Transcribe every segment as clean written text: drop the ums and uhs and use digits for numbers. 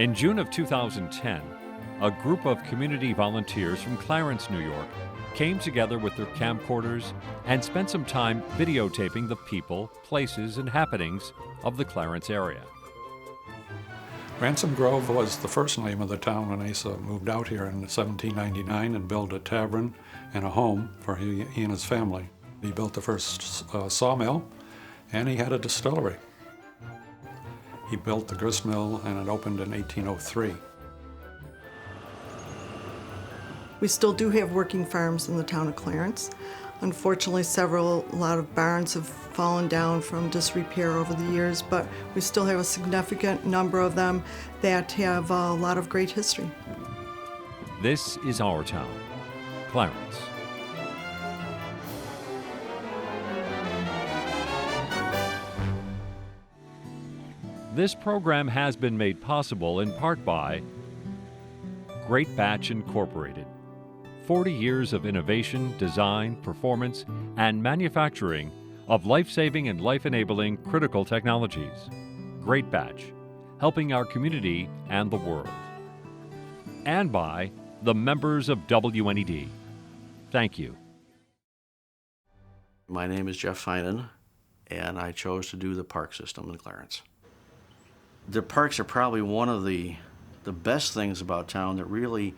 In June of 2010, a group of community volunteers from Clarence, New York, came together with their camcorders and spent some time videotaping the people, places, and happenings of the Clarence area. Ransom Grove was the first name of the town when Asa moved out here in 1799 and built a tavern and a home for he and his family. He built the first sawmill, and he had a distillery. He built the grist mill, and it opened in 1803. We still do have working farms in the town of Clarence. Unfortunately, a lot of barns have fallen down from disrepair over the years, but we still have a significant number of them that have a lot of great history. This is our town, Clarence. This program has been made possible in part by Greatbatch Incorporated. 40 years of innovation, design, performance, and manufacturing of life-saving and life-enabling critical technologies. Greatbatch, helping our community and the world. And by the members of WNED. Thank you. My name is Jeff Feinen, and I chose to do the park system in Clarence. The parks are probably one of the best things about town that really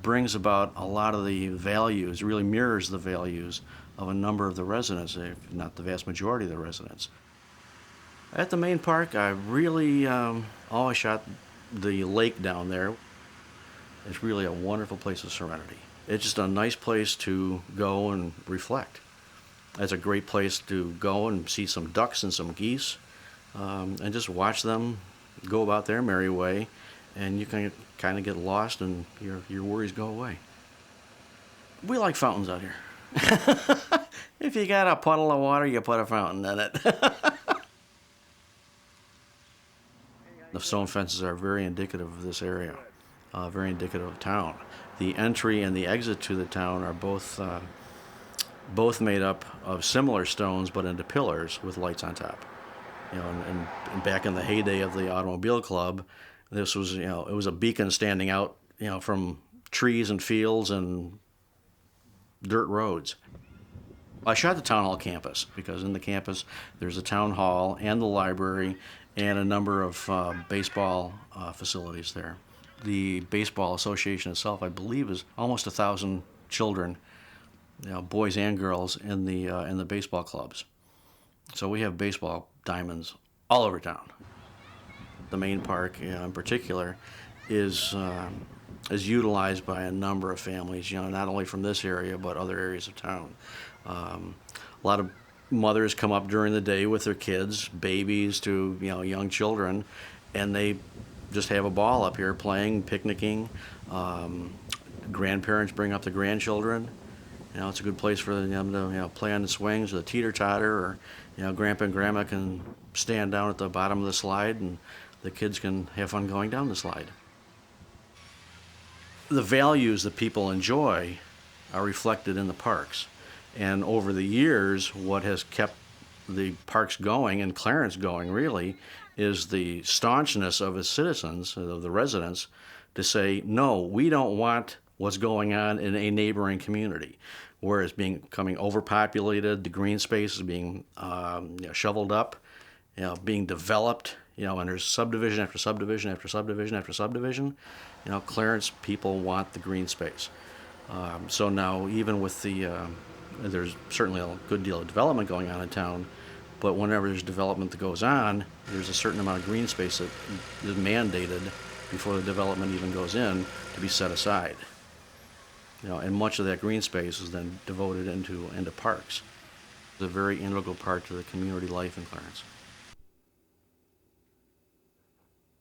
brings about a lot of the values, really mirrors the values of a number of the residents, if not the vast majority of the residents. At the main park, I really always shot the lake down there. It's really a wonderful place of serenity. It's just a nice place to go and reflect. It's a great place to go and see some ducks and some geese and just watch them go about their merry way, and you can kind of get lost and your worries go away. We like fountains out here. If you got a puddle of water, you put a fountain in it. The stone fences are very indicative of this area, very indicative of town. The entry and the exit to the town are both made up of similar stones, but into pillars with lights on top. You know, and back in the heyday of the Automobile Club, this was, it was a beacon standing out, from trees and fields and dirt roads. I shot the town hall campus because in the campus there's a town hall and the library and a number of baseball facilities there. The baseball association itself, I believe, is almost 1,000 children, boys and girls, in the baseball clubs. So we have baseball diamonds all over town. The main park, in particular, is utilized by a number of families. Not only from this area but other areas of town. A lot of mothers come up during the day with their kids, babies to young children, and they just have a ball up here playing, picnicking. Grandparents bring up the grandchildren. It's a good place for them to play on the swings or the teeter-totter, or Grandpa and Grandma can stand down at the bottom of the slide and the kids can have fun going down the slide. The values that people enjoy are reflected in the parks. And over the years, what has kept the parks going, and Clarence going really, is the staunchness of its citizens, of the residents, to say, no, we don't want what's going on in a neighboring community, where it's becoming overpopulated, the green space is being shoveled up, being developed, and there's subdivision after subdivision after subdivision after subdivision. Clarence people want the green space. So now, even with there's certainly a good deal of development going on in town, but whenever there's development that goes on, there's a certain amount of green space that is mandated before the development even goes in to be set aside. And much of that green space is then devoted into parks. It's a very integral part to the community life in Clarence.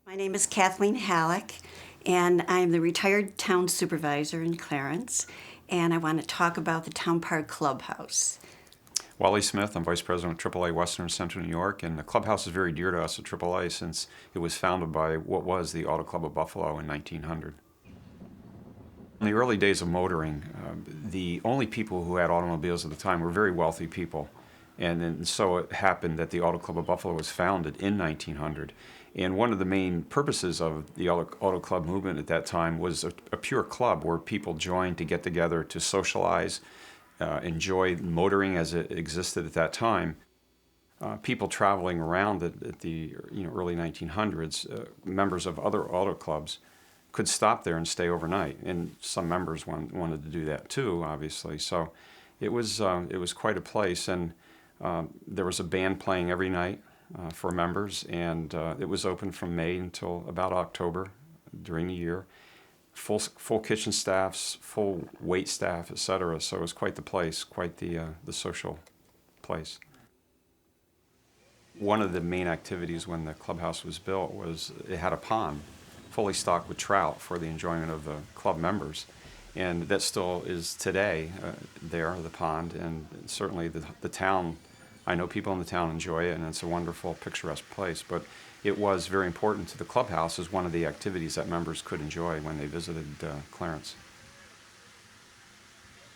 My name is Kathleen Hallock, and I'm the retired town supervisor in Clarence, and I want to talk about the Town Park Clubhouse. Wally Smith, I'm Vice President of AAA Western Central New York, and the Clubhouse is very dear to us at AAA since it was founded by what was the Auto Club of Buffalo in 1900. In the early days of motoring, the only people who had automobiles at the time were very wealthy people. And then so it happened that the Auto Club of Buffalo was founded in 1900. And one of the main purposes of the Auto Club movement at that time was a pure club where people joined to get together to socialize, enjoy motoring as it existed at that time. People traveling around at the early 1900s, members of other auto clubs, could stop there and stay overnight, and some members wanted to do that too, obviously. So it was quite a place, and there was a band playing every night for members, and it was open from May until about October during the year. Full kitchen staffs, full wait staff, etc. So it was quite the place, quite the social place. One of the main activities when the clubhouse was built was it had a pond fully stocked with trout for the enjoyment of the club members. And that still is today there, the pond, and certainly the town. I know people in the town enjoy it, and it's a wonderful, picturesque place. But it was very important to the clubhouse as one of the activities that members could enjoy when they visited Clarence.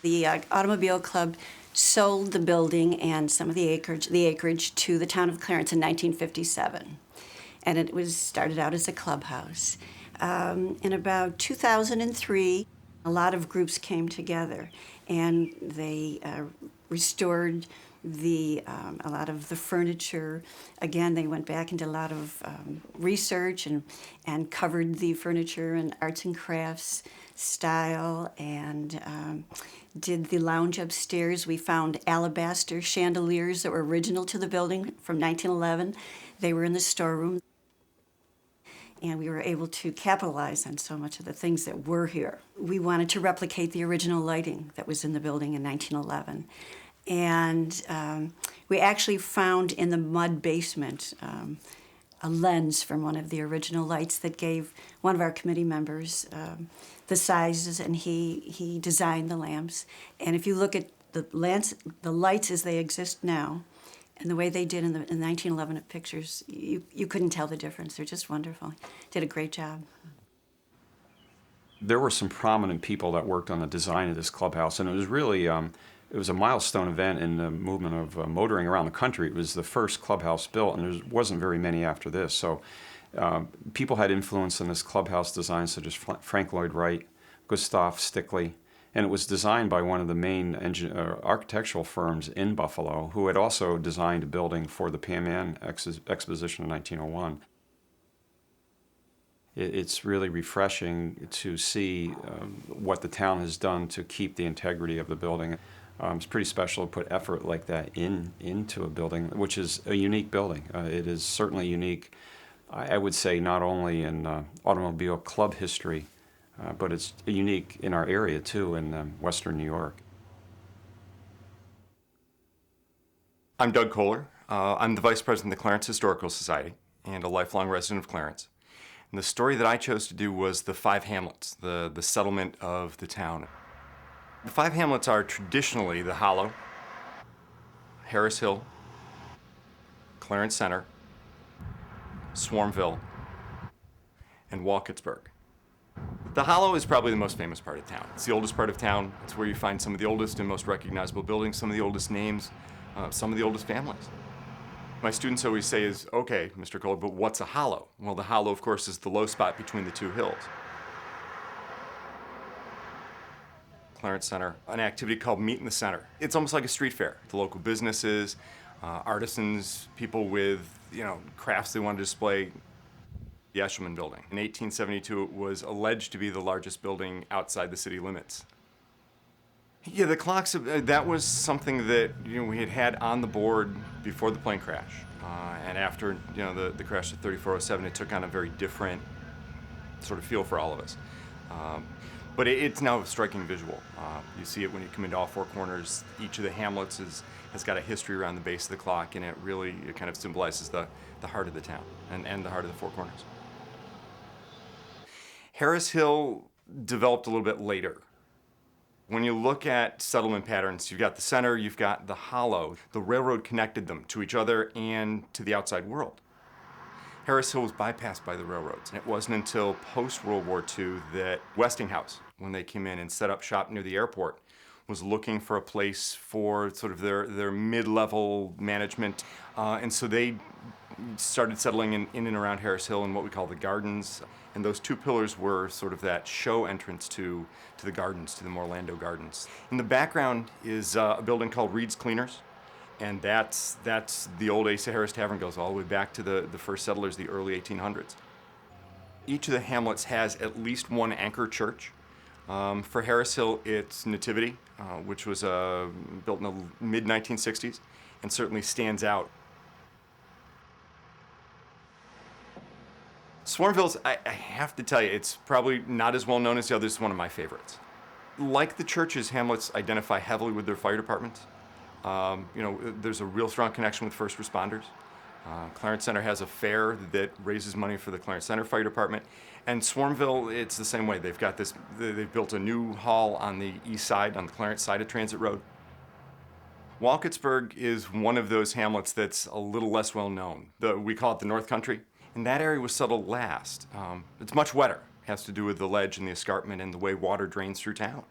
The Automobile Club sold the building and some of the acreage to the town of Clarence in 1957. And it was started out as a clubhouse. In about 2003, a lot of groups came together, and they restored a lot of the furniture. Again, they went back into a lot of research and covered the furniture and arts and crafts style, and did the lounge upstairs. We found alabaster chandeliers that were original to the building from 1911. They were in the storeroom. And we were able to capitalize on so much of the things that were here. We wanted to replicate the original lighting that was in the building in 1911. And we actually found in the mud basement a lens from one of the original lights that gave one of our committee members the sizes, and he designed the lamps. And if you look at the lights as they exist now, and the way they did in the 1911 pictures, you couldn't tell the difference. They're just wonderful. Did a great job. There were some prominent people that worked on the design of this clubhouse, and it was really it was a milestone event in the movement of motoring around the country. It was the first clubhouse built, and there wasn't very many after this. So people had influence in this clubhouse design, such as Frank Lloyd Wright, Gustav Stickley, and it was designed by one of the main architectural firms in Buffalo, who had also designed a building for the Pan Am Exposition in 1901. It's really refreshing to see what the town has done to keep the integrity of the building. It's pretty special to put effort like that into a building, which is a unique building. It is certainly unique, I would say, not only in automobile club history, but it's unique in our area, too, in Western New York. I'm Doug Kohler. I'm the Vice President of the Clarence Historical Society and a lifelong resident of Clarence. And the story that I chose to do was the 5 Hamlets, the settlement of the town. The 5 Hamlets are traditionally the Hollow, Harris Hill, Clarence Center, Swarmville, and Walkettsburg. The Hollow is probably the most famous part of town. It's the oldest part of town. It's where you find some of the oldest and most recognizable buildings, some of the oldest names, some of the oldest families. My students always say is, okay, Mr. Kohler, but what's a hollow? Well, the hollow, of course, is the low spot between the 2 hills. Clarence Center, an activity called Meet in the Center. It's almost like a street fair. The local businesses, artisans, people with, crafts they want to display. The Eshelman building. In 1872, it was alleged to be the largest building outside the city limits. Yeah, the clocks, that was something that we had on the board before the plane crash. And after the crash of 3407, it took on a very different sort of feel for all of us. But it's now a striking visual. You see it when you come into all 4 corners. Each of the hamlets has got a history around the base of the clock, and it kind of symbolizes the heart of the town and the heart of the 4 corners. Harris Hill developed a little bit later. When you look at settlement patterns, you've got the center, you've got the hollow. The railroad connected them to each other and to the outside world. Harris Hill was bypassed by the railroads, and it wasn't until post-World War II that Westinghouse, when they came in and set up shop near the airport, was looking for a place for sort of their mid-level management. And so they started settling in and around Harris Hill in what we call the Gardens. And those two pillars were sort of that show entrance to the gardens, to the Morlando Gardens. In the background is a building called Reed's Cleaners. And that's the old Asa Harris Tavern, goes all the way back to the first settlers, the early 1800s. Each of the hamlets has at least one anchor church. For Harris Hill, it's Nativity, which was built in the mid-1960s and certainly stands out. Swarmville's, I have to tell you, it's probably not as well known as the others. It's one of my favorites. Like the churches, hamlets identify heavily with their fire departments. There's a real strong connection with first responders. Clarence Center has a fair that raises money for the Clarence Center Fire Department. And Swarmville, it's the same way. They've built a new hall on the east side, on the Clarence side of Transit Road. Walkertsburg is one of those hamlets that's a little less well known. We call it the North Country. And that area was settled last. It's much wetter. It has to do with the ledge and the escarpment and the way water drains through town.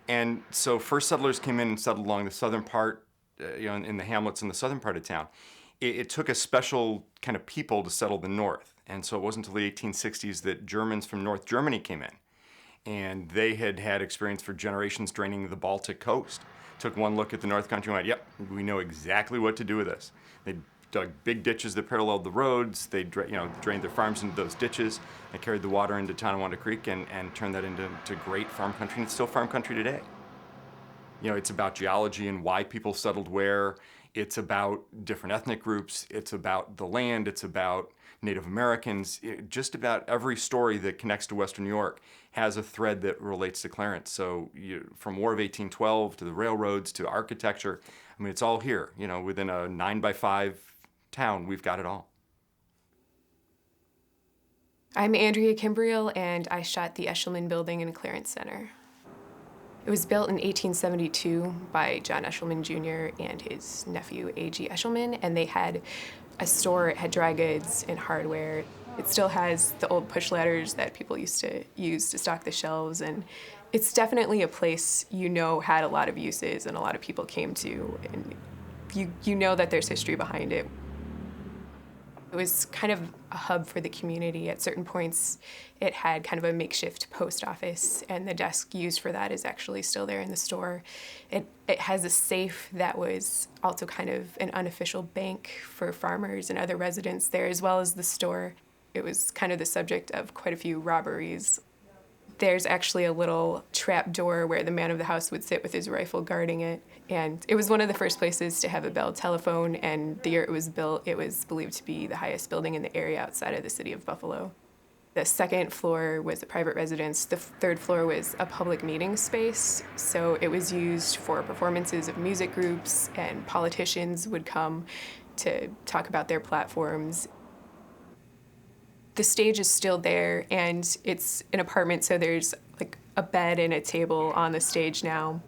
And so first settlers came in and settled along the southern part, in the hamlets in the southern part of town. It took a special kind of people to settle the north. And so it wasn't until the 1860s that Germans from North Germany came in. And they had experience for generations draining the Baltic coast. Took one look at the North Country and went, yep, we know exactly what to do with this. They dug big ditches that paralleled the roads. They drained their farms into those ditches. They carried the water into Tonawanda Creek and turned that into great farm country. And it's still farm country today. It's about geology and why people settled where. It's about different ethnic groups. It's about the land. It's about Native Americans. Just about every story that connects to Western New York has a thread that relates to Clarence. So from War of 1812 to the railroads to architecture, I mean, it's all here. Within a 9x5 town, we've got it all. I'm Andrea Kimbriel, and I shot the Eshelman building in Clarence Center. It was built in 1872 by John Eshelman Jr. and his nephew, A.G. Eshelman, and they had a store. It had dry goods and hardware. It still has the old push ladders that people used to use to stock the shelves, and it's definitely a place had a lot of uses and a lot of people came to, and you know that there's history behind it. It was kind of a hub for the community. At certain points, it had kind of a makeshift post office, and the desk used for that is actually still there in the store. It has a safe that was also kind of an unofficial bank for farmers and other residents there, as well as the store. It was kind of the subject of quite a few robberies. There's actually a little trap door where the man of the house would sit with his rifle guarding it. And it was one of the first places to have a Bell telephone, and the year it was built, it was believed to be the highest building in the area outside of the city of Buffalo. The second floor was a private residence. The third floor was a public meeting space, so it was used for performances of music groups, and politicians would come to talk about their platforms. The stage is still there, and it's an apartment, so there's like a bed and a table on the stage now.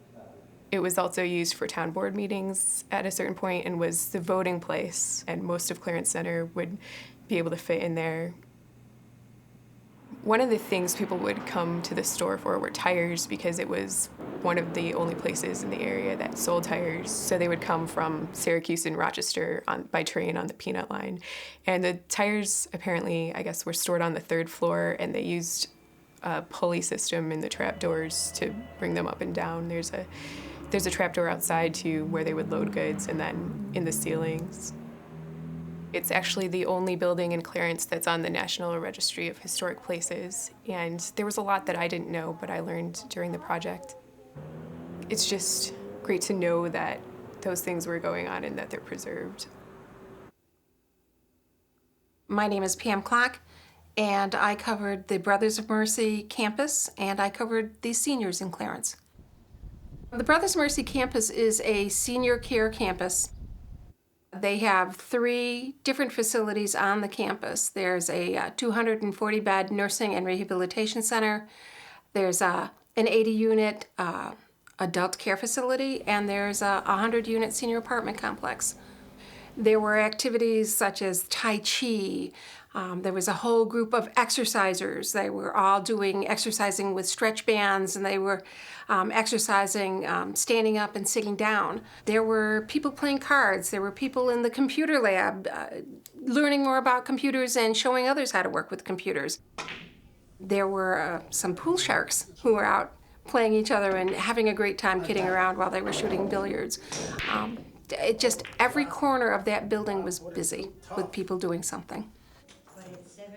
It was also used for town board meetings at a certain point and was the voting place, and most of Clarence Center would be able to fit in there. One of the things people would come to the store for were tires, because it was one of the only places in the area that sold tires. So they would come from Syracuse and Rochester by train on the Peanut Line. And the tires apparently, I guess, were stored on the third floor, and they used a pulley system in the trap doors to bring them up and down. There's a trap door outside to where they would load goods, and then in the ceilings. It's actually the only building in Clarence that's on the National Registry of Historic Places, and there was a lot that I didn't know, but I learned during the project. It's just great to know that those things were going on and that they're preserved. My name is Pam Kloc, and I covered the Brothers of Mercy campus, and I covered the seniors in Clarence. The Brothers of Mercy campus is a senior care campus. They have 3 different facilities on the campus. There's a 240-bed nursing and rehabilitation center. There's an 80-unit adult care facility, and there's a 100-unit senior apartment complex. There were activities such as Tai Chi. There was a whole group of exercisers. They were all exercising with stretch bands, and they were exercising standing up and sitting down. There were people playing cards. There were people in the computer lab learning more about computers and showing others how to work with computers. There were some pool sharks who were out playing each other and having a great time kidding around while they were shooting billiards. Every corner of that building was busy with people doing something.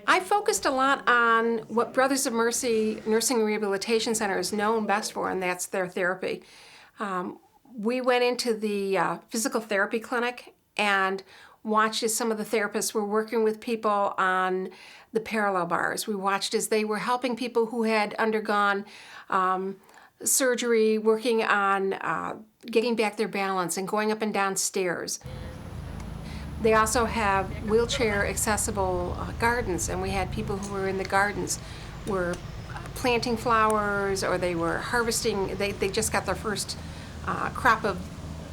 I focused a lot on what Brothers of Mercy Nursing and Rehabilitation Center is known best for, and that's their therapy. We went into the physical therapy clinic and watched as some of the therapists were working with people on the parallel bars. We watched as they were helping people who had undergone surgery, working on getting back their balance and going up and down stairs. They also have wheelchair accessible gardens, and we had people who were in the gardens were planting flowers, or they were harvesting. They just got their first crop of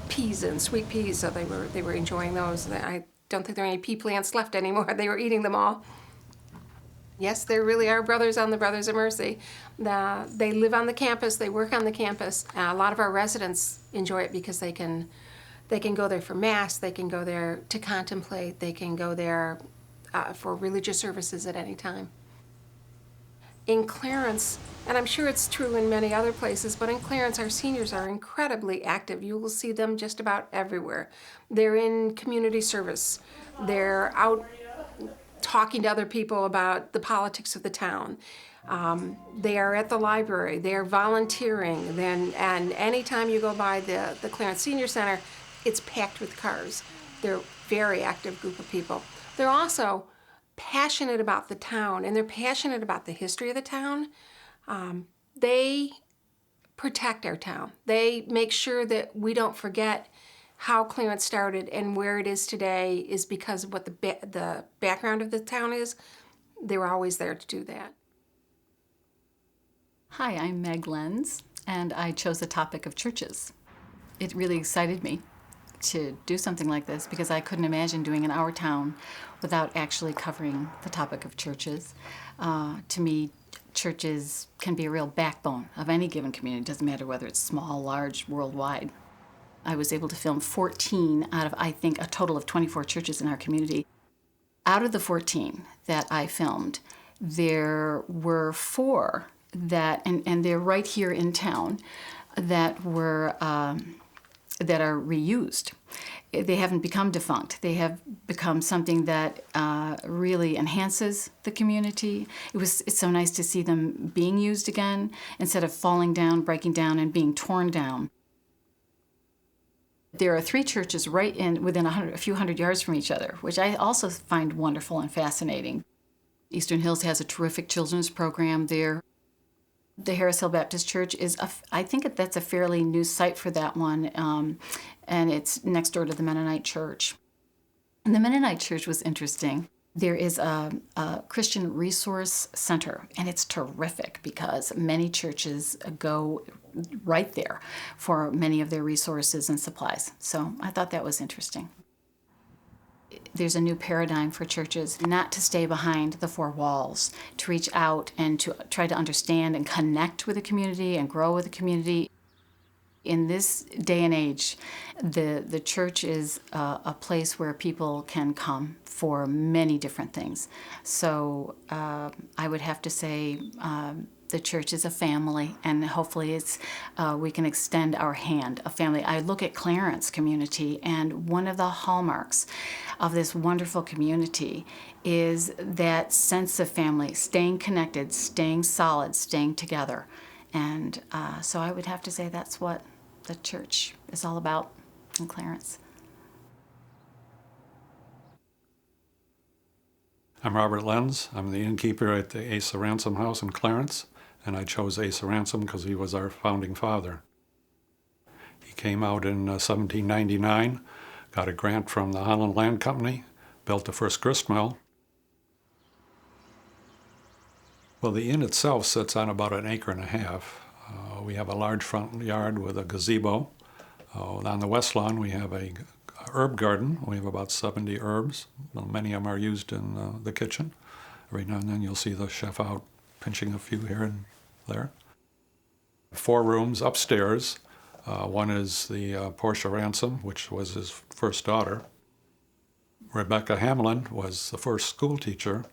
peas and sweet peas, so they were enjoying those. I don't think there are any pea plants left anymore. They were eating them all. Yes, there really are brothers on the Brothers of Mercy. They live on the campus, they work on the campus. A lot of our residents enjoy it because they can go there for Mass, they can go there to contemplate, they can go there for religious services at any time. In Clarence, and I'm sure it's true in many other places, but in Clarence our seniors are incredibly active. You will see them just about everywhere. They're in community service. They're out talking to other people about the politics of the town. They are at the library. They are volunteering. And anytime you go by the Clarence Senior Center, it's packed with cars. They're a very active group of people. They're also passionate about the town, and they're passionate about the history of the town. They protect our town. They make sure that we don't forget how Clarence started and where it is today is because of what the background of the town is. They were always there to do that. Hi, I'm Meg Lenz, and I chose the topic of churches. It really excited me to do something like this because I couldn't imagine doing in our town without actually covering the topic of churches. To me, churches can be a real backbone of any given community. It doesn't matter whether it's small, large, worldwide. I was able to film 14 out of, I think, a total of 24 churches in our community. Out of the 14 that I filmed, there were 4 that, and they're right here in town, that were that are reused. They haven't become defunct. They have become something that really enhances the community. It's so nice to see them being used again instead of falling down, breaking down, and being torn down. There are 3 churches right within a few hundred yards from each other, which I also find wonderful and fascinating. Eastern Hills has a terrific children's program there. The Harris Hill Baptist Church I think that's a fairly new site for that one, and it's next door to the Mennonite Church. And the Mennonite Church was interesting. There is a Christian Resource Center, and it's terrific because many churches go right there for many of their resources and supplies. So I thought that was interesting. There's a new paradigm for churches, not to stay behind the 4 walls, to reach out and to try to understand and connect with the community and grow with the community. In this day and age, the church is a place where people can come for many different things. So I would have to say the church is a family, and hopefully we can extend our hand, a family. I look at Clarence community, and one of the hallmarks of this wonderful community is that sense of family, staying connected, staying solid, staying together. And so I would have to say that's what the church is all about in Clarence. I'm Robert Lenz. I'm the innkeeper at the Asa Ransom House in Clarence, and I chose Asa Ransom because he was our founding father. He came out in 1799, got a grant from the Holland Land Company, built the first grist mill. Well, the inn itself sits on about 1.5 acres. We have a large front yard with a gazebo. On the west lawn, we have a herb garden. We have about 70 herbs. Well, many of them are used in the kitchen. Every now and then you'll see the chef out pinching a few here and there. 4 rooms upstairs. One is the Portia Ransom, which was his first daughter. Rebecca Hamlin was the first school teacher.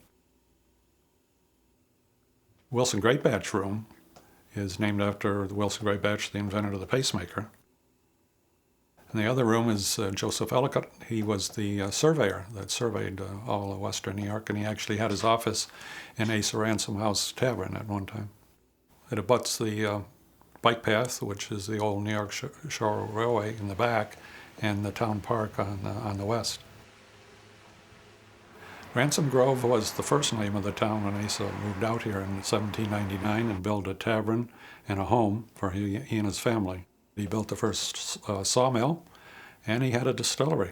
Wilson Greatbatch room is named after the Wilson Greatbatch, the inventor of the pacemaker. And the other room is Joseph Ellicott. He was the surveyor that surveyed all of western New York, and he actually had his office in Asa Ransom House Tavern at one time. It abuts the bike path, which is the old New York Shore Railway in the back, and the town park on the west. Ransom Grove was the first name of the town when Asa moved out here in 1799 and built a tavern and a home for he and his family. He built the first sawmill, and he had a distillery.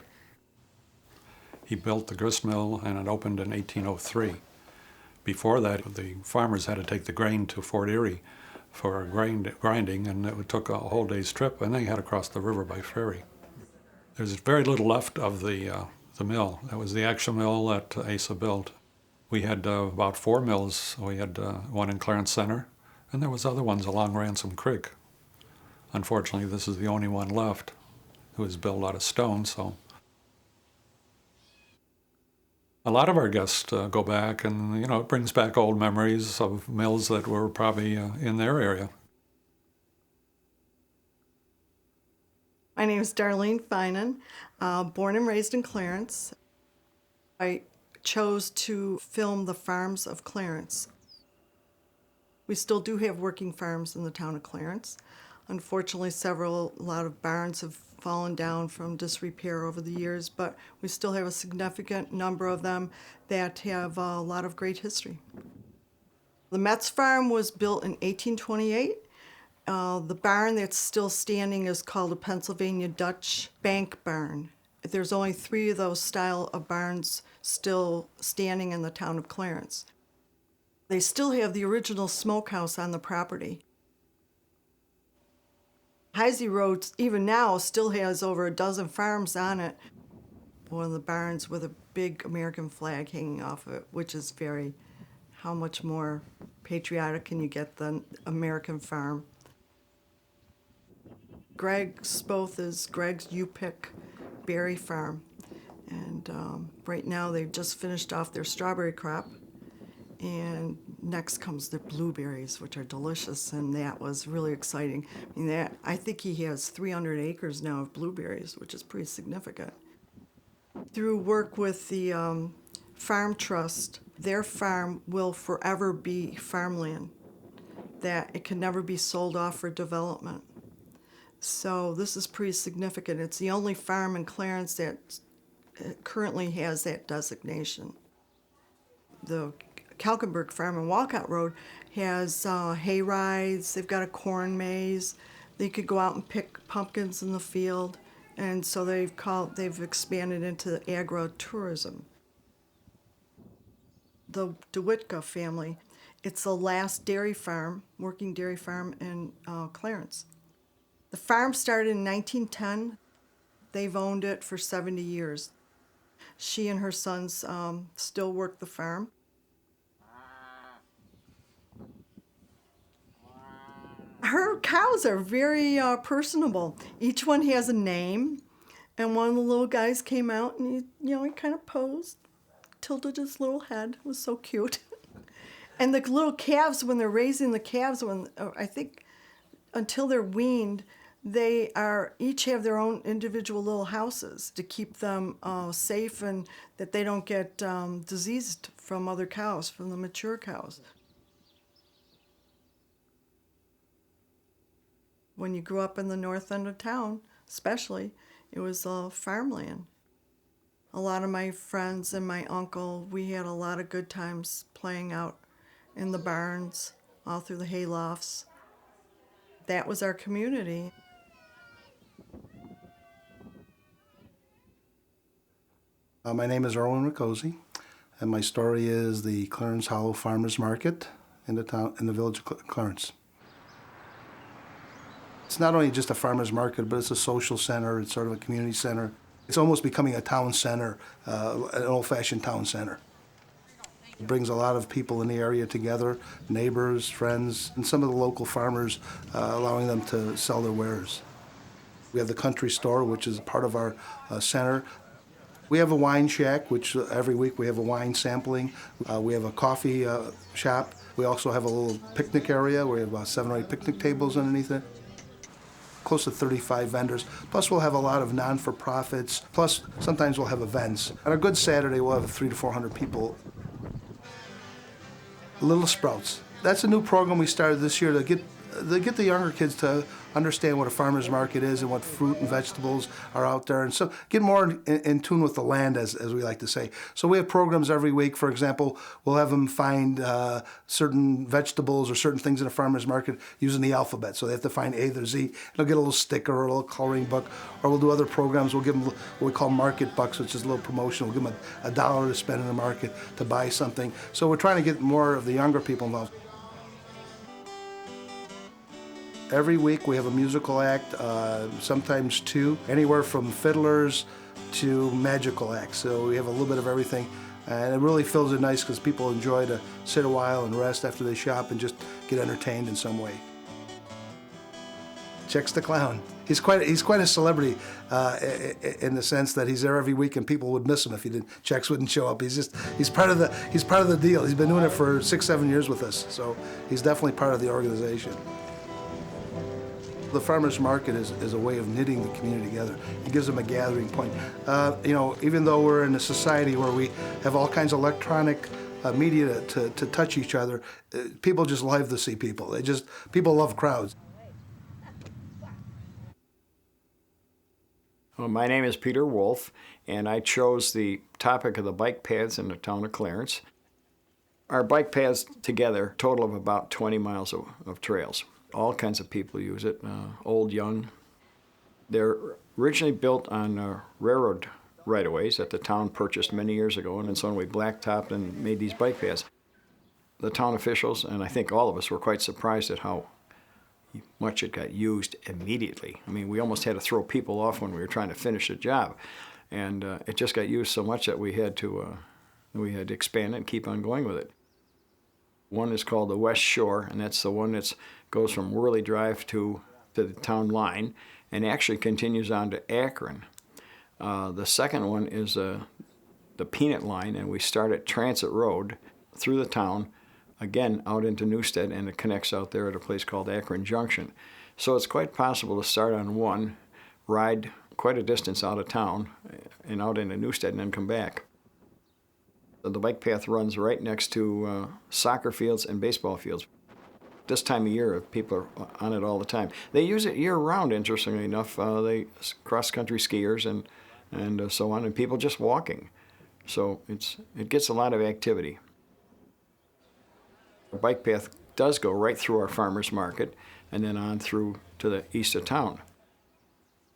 He built the grist mill, and it opened in 1803. Before that, the farmers had to take the grain to Fort Erie for grinding, and it took a whole day's trip, and they had to cross the river by ferry. There's very little left of the mill. That was the actual mill that Asa built. We had about 4 mills. We had one in Clarence Center, and there was other ones along Ransom Creek. Unfortunately, this is the only one left. It was built out of stone, so. A lot of our guests go back, and it brings back old memories of mills that were probably in their area. My name is Darlene Feinen, born and raised in Clarence. I chose to film the farms of Clarence. We still do have working farms in the town of Clarence. Unfortunately, a lot of barns have fallen down from disrepair over the years, but we still have a significant number of them that have a lot of great history. The Metz farm was built in 1828. The barn that's still standing is called a Pennsylvania Dutch bank barn. There's only 3 of those style of barns still standing in the town of Clarence. They still have the original smokehouse on the property. Heisey Road, even now, still has over a dozen farms on it. One of the barns with a big American flag hanging off of it, which is how much more patriotic can you get than American farm? Greg's both is Greg's U-Pick Berry Farm. And right now they've just finished off their strawberry crop. And next comes the blueberries, which are delicious, and that was really exciting. I think he has 300 acres now of blueberries, which is pretty significant. Through work with the Farm Trust, their farm will forever be farmland, that it can never be sold off for development. So this is pretty significant. It's the only farm in Clarence that currently has that designation. The Kalkenberg Farm on Walcott Road has hay rides. They've got a corn maze. They could go out and pick pumpkins in the field, and so they've expanded into agro-tourism. The DeWitka family, it's the last working dairy farm in Clarence. The farm started in 1910. They've owned it for 70 years. She and her sons still work the farm. Her cows are very personable. Each one has a name, and one of the little guys came out and he kind of posed, tilted his little head. It was so cute. And the little calves, when they're raising the calves, I think until they're weaned, they each have their own individual little houses to keep them safe and that they don't get diseased from other cows, from the mature cows. When you grew up in the north end of town, especially, it was farmland. A lot of my friends and my uncle, we had a lot of good times playing out in the barns, all through the hay lofts. That was our community. My name is Erwin Rakoczy, and my story is the Clarence Hollow Farmers Market in the village of Clarence. It's not only just a farmer's market, but it's a social center. It's sort of a community center. It's almost becoming a town center, an old-fashioned town center. It brings a lot of people in the area together, neighbors, friends, and some of the local farmers, allowing them to sell their wares. We have the country store, which is part of our center. We have a wine shack, which every week we have a wine sampling. We have a coffee shop. We also have a little picnic area. We have about 7 or 8 picnic tables underneath it. Close to 35 vendors. Plus we'll have a lot of non-for-profits. Plus sometimes we'll have events. On a good Saturday we'll have 300 to 400 people. Little Sprouts. That's a new program we started this year to get the younger kids to understand what a farmer's market is and what fruit and vegetables are out there, and so get more in tune with the land, as we like to say. So we have programs every week. For example, we'll have them find certain vegetables or certain things in a farmer's market using the alphabet. So they have to find A through Z. They'll get a little sticker or a little coloring book, or we'll do other programs. We'll give them what we call market bucks, which is a little promotion. We'll give them $1 to spend in the market to buy something. So we're trying to get more of the younger people involved. Every week we have a musical act, sometimes 2, anywhere from fiddlers to magical acts. So we have a little bit of everything, and it really feels it nice because people enjoy to sit a while and rest after they shop and just get entertained in some way. Chex the Clown. He's quite a celebrity in the sense that he's there every week and people would miss him if Chex wouldn't show up. He's part of the deal. He's been doing it for 6-7 years with us, so he's definitely part of the organization. The farmers market is a way of knitting the community together. It gives them a gathering point. Even though we're in a society where we have all kinds of electronic media to touch each other, people just love to see people. People love crowds. Well, my name is Peter Wolfe, and I chose the topic of the bike paths in the town of Clarence. Our bike paths together total of about 20 miles of trails. All kinds of people use it, old, young. They're originally built on railroad right-of-ways that the town purchased many years ago, and so we blacktopped and made these bike paths. The town officials, and I think all of us, were quite surprised at how much it got used immediately. I mean, we almost had to throw people off when we were trying to finish the job, and it just got used so much that we had to expand it and keep on going with it. One is called the West Shore, and that's the one that goes from Worley Drive to the town line and actually continues on to Akron. The second one is the Peanut Line, and we start at Transit Road through the town, again out into Newstead, and it connects out there at a place called Akron Junction. So it's quite possible to start on one, ride quite a distance out of town and out into Newstead and then come back. The bike path runs right next to soccer fields and baseball fields. This time of year, people are on it all the time. They use it year-round, interestingly enough. They cross-country skiers and so on, and people just walking. So it gets a lot of activity. The bike path does go right through our farmers market and then on through to the east of town.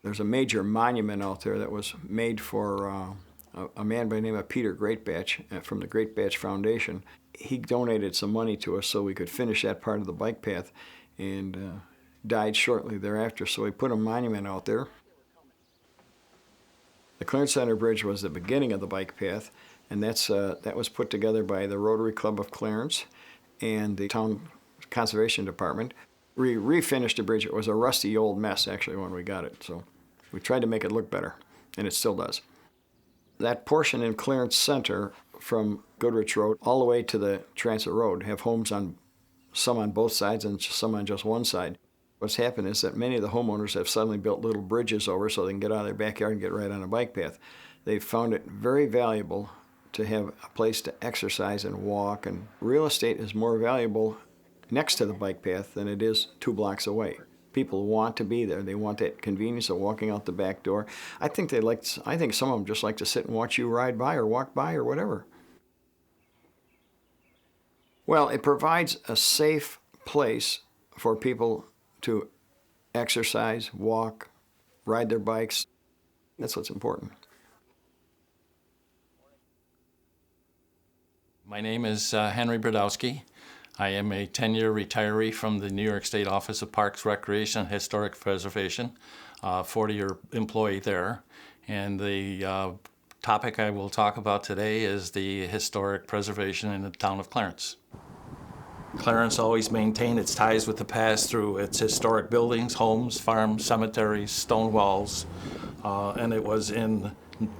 There's a major monument out there that was made for a man by the name of Peter Greatbatch from the Greatbatch Foundation. He donated some money to us so we could finish that part of the bike path, and died shortly thereafter, so we put a monument out there. The Clarence Center Bridge was the beginning of the bike path, and that was put together by the Rotary Club of Clarence and the Town Conservation Department. We refinished the bridge. It was a rusty old mess, actually, when we got it, so we tried to make it look better, and it still does. That portion in Clarence Center from Goodrich Road all the way to the Transit Road have homes some on both sides and some on just one side. What's happened is that many of the homeowners have suddenly built little bridges over so they can get out of their backyard and get right on a bike path. They've found it very valuable to have a place to exercise and walk, and real estate is more valuable next to the bike path than it is 2 blocks away. People want to be there. They want that convenience of walking out the back door. I think some of them just like to sit and watch you ride by or walk by or whatever. Well, it provides a safe place for people to exercise, walk, ride their bikes. That's what's important. My name is Henry Brodowski. I am a 10-year retiree from the New York State Office of Parks, Recreation, and Historic Preservation, 40-year employee there. And the topic I will talk about today is the historic preservation in the town of Clarence. Clarence always maintained its ties with the past through its historic buildings, homes, farms, cemeteries, stone walls. And it was in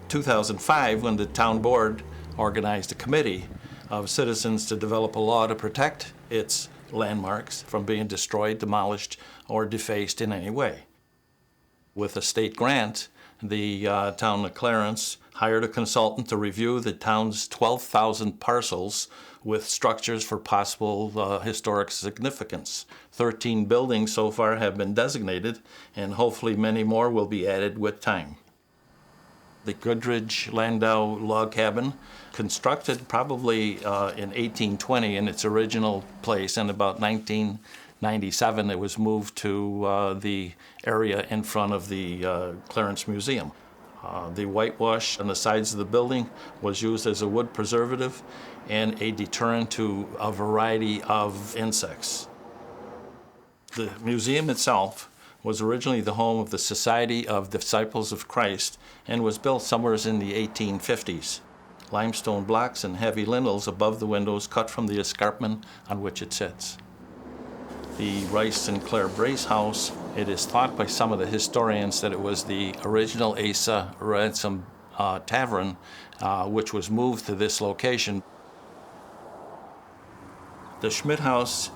2005 when the town board organized a committee of citizens to develop a law to protect its landmarks from being destroyed, demolished, or defaced in any way. With a state grant, the town of Clarence hired a consultant to review the town's 12,000 parcels with structures for possible historic significance. 13 buildings so far have been designated, and hopefully many more will be added with time. The Goodrich Landau log cabin, constructed probably in 1820 in its original place, and about 1997 it was moved to the area in front of the Clarence Museum. The whitewash on the sides of the building was used as a wood preservative and a deterrent to a variety of insects. The museum itself was originally the home of the Society of Disciples of Christ and was built somewhere in the 1850s. Limestone blocks and heavy lintels above the windows cut from the escarpment on which it sits. The Rice Sinclair Brace House, it is thought by some of the historians that it was the original Asa Ransom Tavern, which was moved to this location. The Schmidt House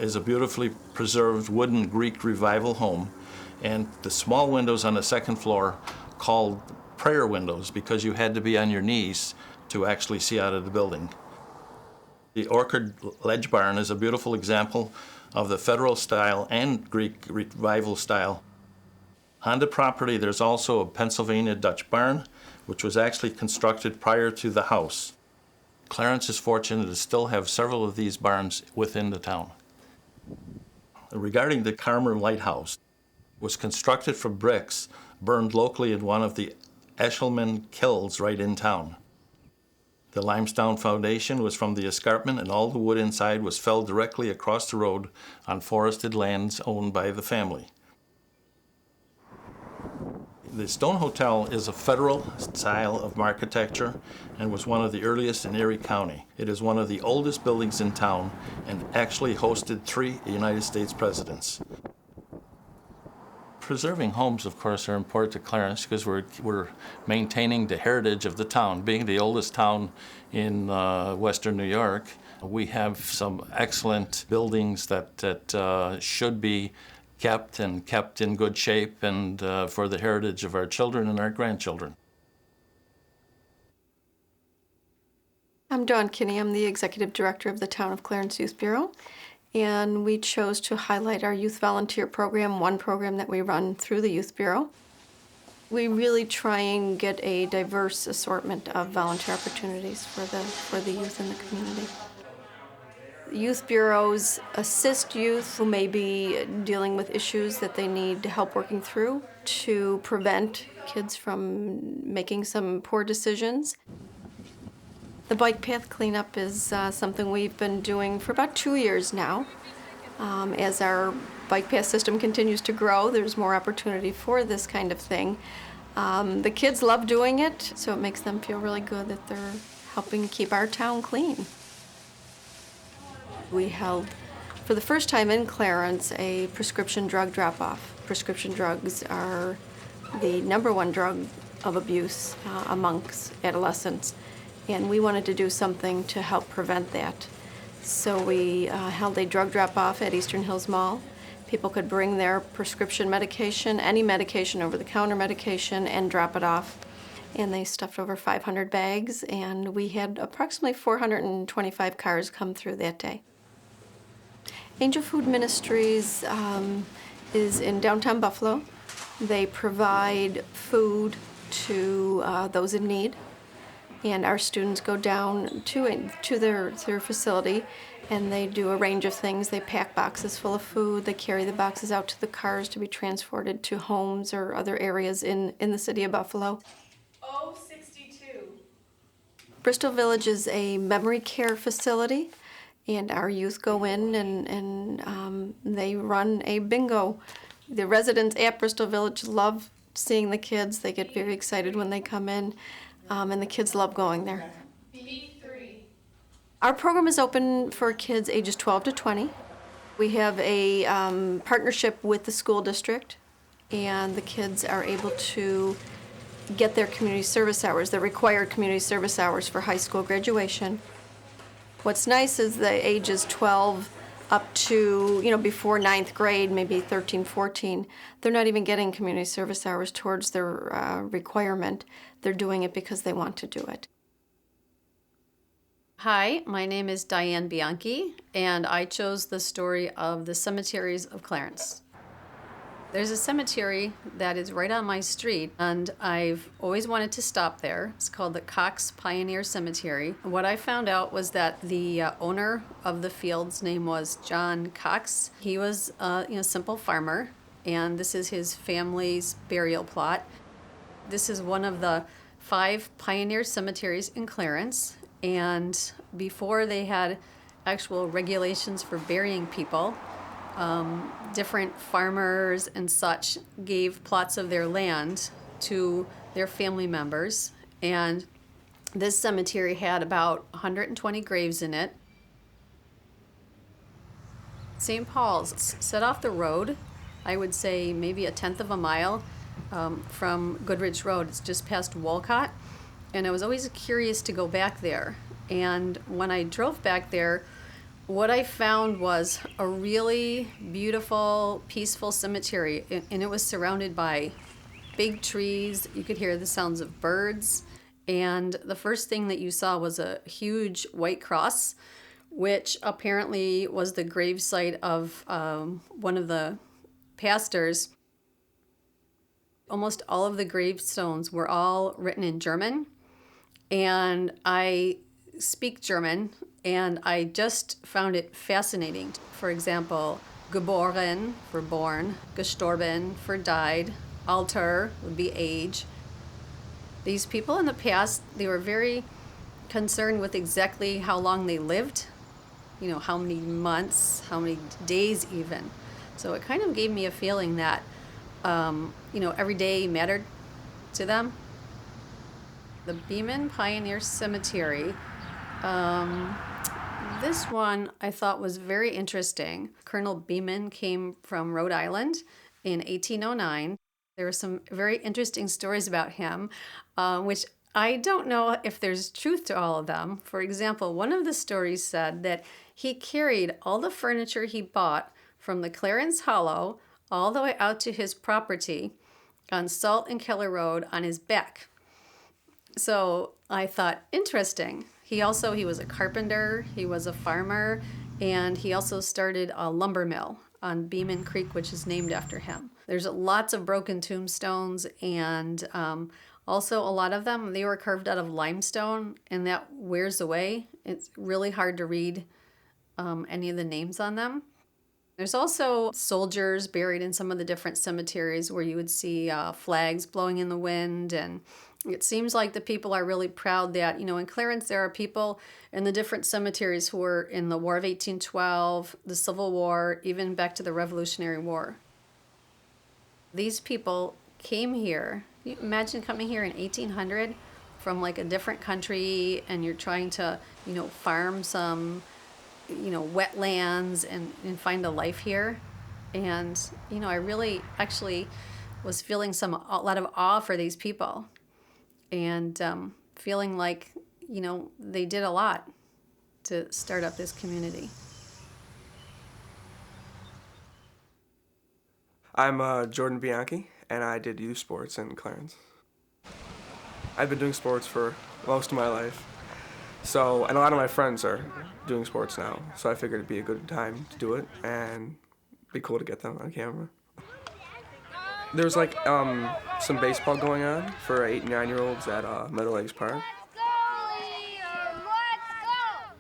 is a beautifully preserved wooden Greek Revival home, and the small windows on the second floor called prayer windows because you had to be on your knees to actually see out of the building. The Orchard Ledge Barn is a beautiful example of the Federal style and Greek Revival style. On the property, there's also a Pennsylvania Dutch barn, which was actually constructed prior to the house. Clarence is fortunate to still have several of these barns within the town. Regarding the Carmer Lighthouse, it was constructed from bricks burned locally in one of the Eshelman kilns right in town. The limestone foundation was from the escarpment, and all the wood inside was felled directly across the road on forested lands owned by the family. The Stone Hotel is a federal style of architecture and was one of the earliest in Erie County. It is one of the oldest buildings in town and actually hosted 3 United States presidents. Preserving homes, of course, are important to Clarence because we're maintaining the heritage of the town. Being the oldest town in western New York, we have some excellent buildings that should be kept in good shape and for the heritage of our children and our grandchildren. I'm Dawn Kinney. I'm the Executive Director of the Town of Clarence Youth Bureau. And we chose to highlight our youth volunteer program, one program that we run through the Youth Bureau. We really try and get a diverse assortment of volunteer opportunities for the youth in the community. Youth bureaus assist youth who may be dealing with issues that they need help working through to prevent kids from making some poor decisions. The bike path cleanup is something we've been doing for about 2 years now. As our bike path system continues to grow, there's more opportunity for this kind of thing. The kids love doing it, so it makes them feel really good that they're helping keep our town clean. We held, for the first time in Clarence, a prescription drug drop-off. Prescription drugs are the #1 drug of abuse amongst adolescents. And we wanted to do something to help prevent that. So we held a drug drop-off at Eastern Hills Mall. People could bring their prescription medication, any medication, over-the-counter medication, and drop it off. And they stuffed over 500 bags, and we had approximately 425 cars come through that day. Angel Food Ministries is in downtown Buffalo. They provide food to those in need. And our students go down to their facility, and they do a range of things. They pack boxes full of food. They carry the boxes out to the cars to be transported to homes or other areas in the city of Buffalo. 062. Bristol Village is a memory care facility, and our youth go in and they run a bingo. The residents at Bristol Village love seeing the kids. They get very excited when they come in, and the kids love going there. Our program is open for kids ages 12 to 20. We have a partnership with the school district, and the kids are able to get their community service hours, their required community service hours for high school graduation. What's nice is the ages 12 up to, before 9th grade, maybe 13, 14, they're not even getting community service hours towards their requirement. They're doing it because they want to do it. Hi, my name is Diane Bianchi, and I chose the story of the Cemeteries of Clarence. There's a cemetery that is right on my street, and I've always wanted to stop there. It's called the Cox Pioneer Cemetery. What I found out was that the owner of the field's name was John Cox. He was a simple farmer, and this is his family's burial plot. This is one of the 5 pioneer cemeteries in Clarence, and before they had actual regulations for burying people, different farmers and such gave plots of their land to their family members, and this cemetery had about 120 graves in it. St. Paul's set off the road, I would say maybe 1/10 of a mile from Goodrich Road. It's just past Walcott, and I was always curious to go back there. And when I drove back there, what I found was a really beautiful, peaceful cemetery, and it was surrounded by big trees. You could hear the sounds of birds, and the first thing that you saw was a huge white cross, which apparently was the gravesite of one of the pastors. Almost all of the gravestones were all written in German, and I speak German, and I just found it fascinating. For example, geboren for born, gestorben for died, Alter would be age. These people in the past, they were very concerned with exactly how long they lived, how many months, how many days even. So it kind of gave me a feeling that, every day mattered to them. The Beeman Pioneer Cemetery, this one I thought was very interesting. Colonel Beeman came from Rhode Island in 1809. There were some very interesting stories about him, which I don't know if there's truth to all of them. For example, one of the stories said that he carried all the furniture he bought from the Clarence Hollow all the way out to his property on Salt and Keller Road on his back. So I thought, interesting. He was a carpenter, he was a farmer, and he also started a lumber mill on Beeman Creek, which is named after him. There's lots of broken tombstones, and also a lot of them, they were carved out of limestone, and that wears away. It's really hard to read any of the names on them. There's also soldiers buried in some of the different cemeteries where you would see flags blowing in the wind, and it seems like the people are really proud that, in Clarence there are people in the different cemeteries who were in the War of 1812, the Civil War, even back to the Revolutionary War. These people came here. You imagine coming here in 1800 from like a different country, and you're trying to, farm some, wetlands and find a life here. And, I really actually was feeling a lot of awe for these people. And feeling like, they did a lot to start up this community. I'm Jordon Bianchi, and I did youth sports in Clarence. I've been doing sports for most of my life, and a lot of my friends are doing sports now, so I figured it'd be a good time to do it, and it'd be cool to get them on camera. There's some baseball going on for 8 and 9-year-olds at Meadow Lakes Park.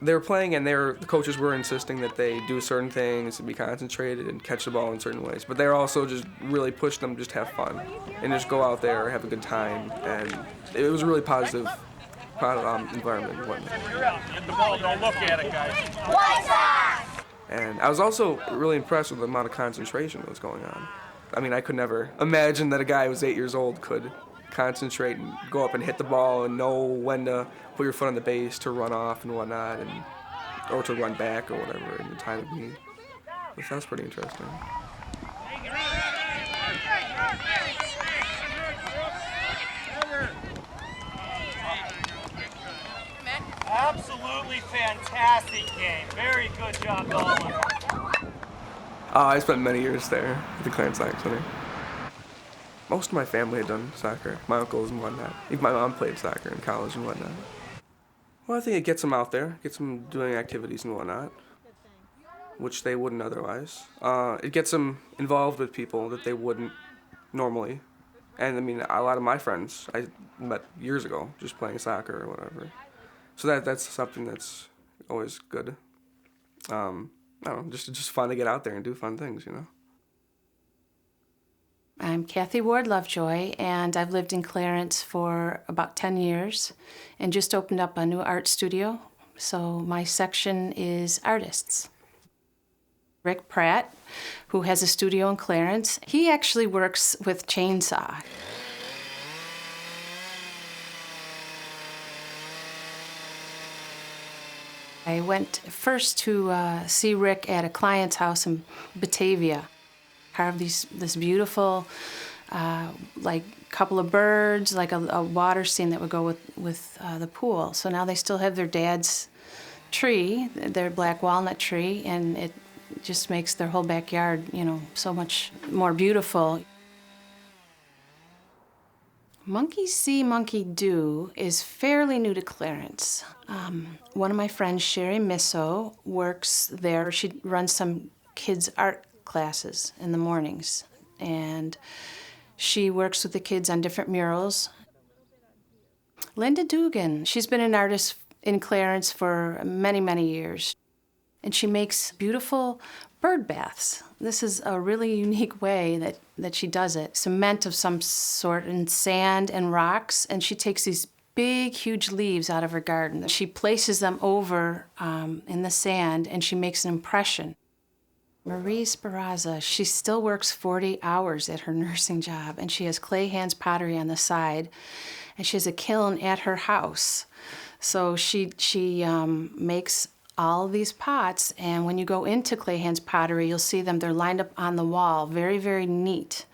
They were playing, and the coaches were insisting that they do certain things and be concentrated and catch the ball in certain ways. But they were also just really pushed them to just have fun and just go out there, have a good time. And it was a really positive environment and whatnot. Get the ball, don't look at it, guys. And I was also really impressed with the amount of concentration that was going on. I mean, I could never imagine that a guy who was 8 years old could concentrate and go up and hit the ball and know when to put your foot on the base to run off and whatnot, or to run back or whatever in the time of need. That sounds pretty interesting. Absolutely fantastic game. Very good job, Darlene. I spent many years there at the Clarence Athletic Center. Most of my family had done soccer, my uncles and whatnot. Even my mom played soccer in college and whatnot. Well, I think it gets them out there, gets them doing activities and whatnot, which they wouldn't otherwise. It gets them involved with people that they wouldn't normally. And I mean, a lot of my friends I met years ago just playing soccer or whatever. So that's something that's always good. I don't know, just fun to get out there and do fun things, you know. I'm Kathy Ward-Lovejoy, and I've lived in Clarence for about 10 years and just opened up a new art studio. So my section is artists. Rick Pratt, who has a studio in Clarence, he actually works with chainsaw. I went first to see Rick at a client's house in Batavia. Carved this beautiful, like couple of birds, like a water scene that would go with the pool. So now they still have their dad's tree, their black walnut tree, and it just makes their whole backyard, you know, so much more beautiful. Monkey See, Monkey Do is fairly new to Clarence. One of my friends, Sherry Misso, works there. She runs some kids' art classes in the mornings, and she works with the kids on different murals. Linda Dugan, she's been an artist in Clarence for many, many years, and she makes beautiful bird baths. This is a really unique way that she does it. Cement of some sort and sand and rocks, and she takes these big, huge leaves out of her garden. She places them over in the sand, and she makes an impression. Marie Sparaza, she still works 40 hours at her nursing job, and she has clay hands pottery on the side, and she has a kiln at her house. So she makes all these pots, and when you go into clay hands pottery, you'll see them. They're lined up on the wall, very, very neat.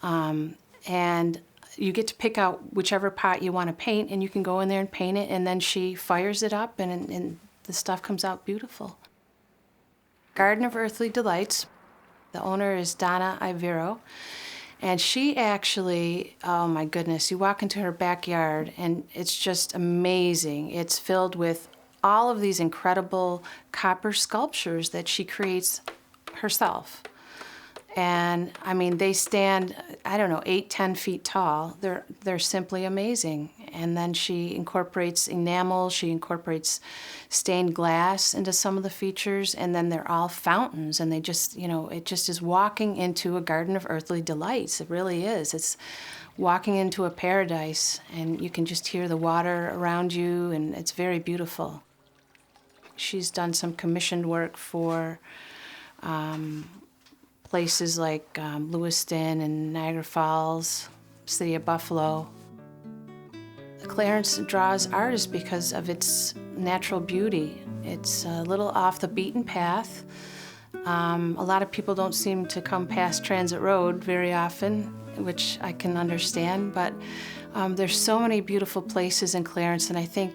And you get to pick out whichever pot you want to paint, and you can go in there and paint it, and then she fires it up, and the stuff comes out beautiful. Garden of Earthly Delights. The owner is Donna Ivero, and she actually, oh my goodness, you walk into her backyard and it's just amazing. It's filled with all of these incredible copper sculptures that she creates herself. And I mean, they stand, I don't know, 8-10 feet tall. They're simply amazing. And then she incorporates enamel, she incorporates stained glass into some of the features, and then they're all fountains, and they just, you know, it just is walking into a garden of earthly delights. It really is. It's walking into a paradise, and you can just hear the water around you, and it's very beautiful. She's done some commissioned work for places like Lewiston and Niagara Falls, city of Buffalo. Clarence draws artists because of its natural beauty. It's a little off the beaten path. A lot of people don't seem to come past Transit Road very often, which I can understand, but there's so many beautiful places in Clarence, and I think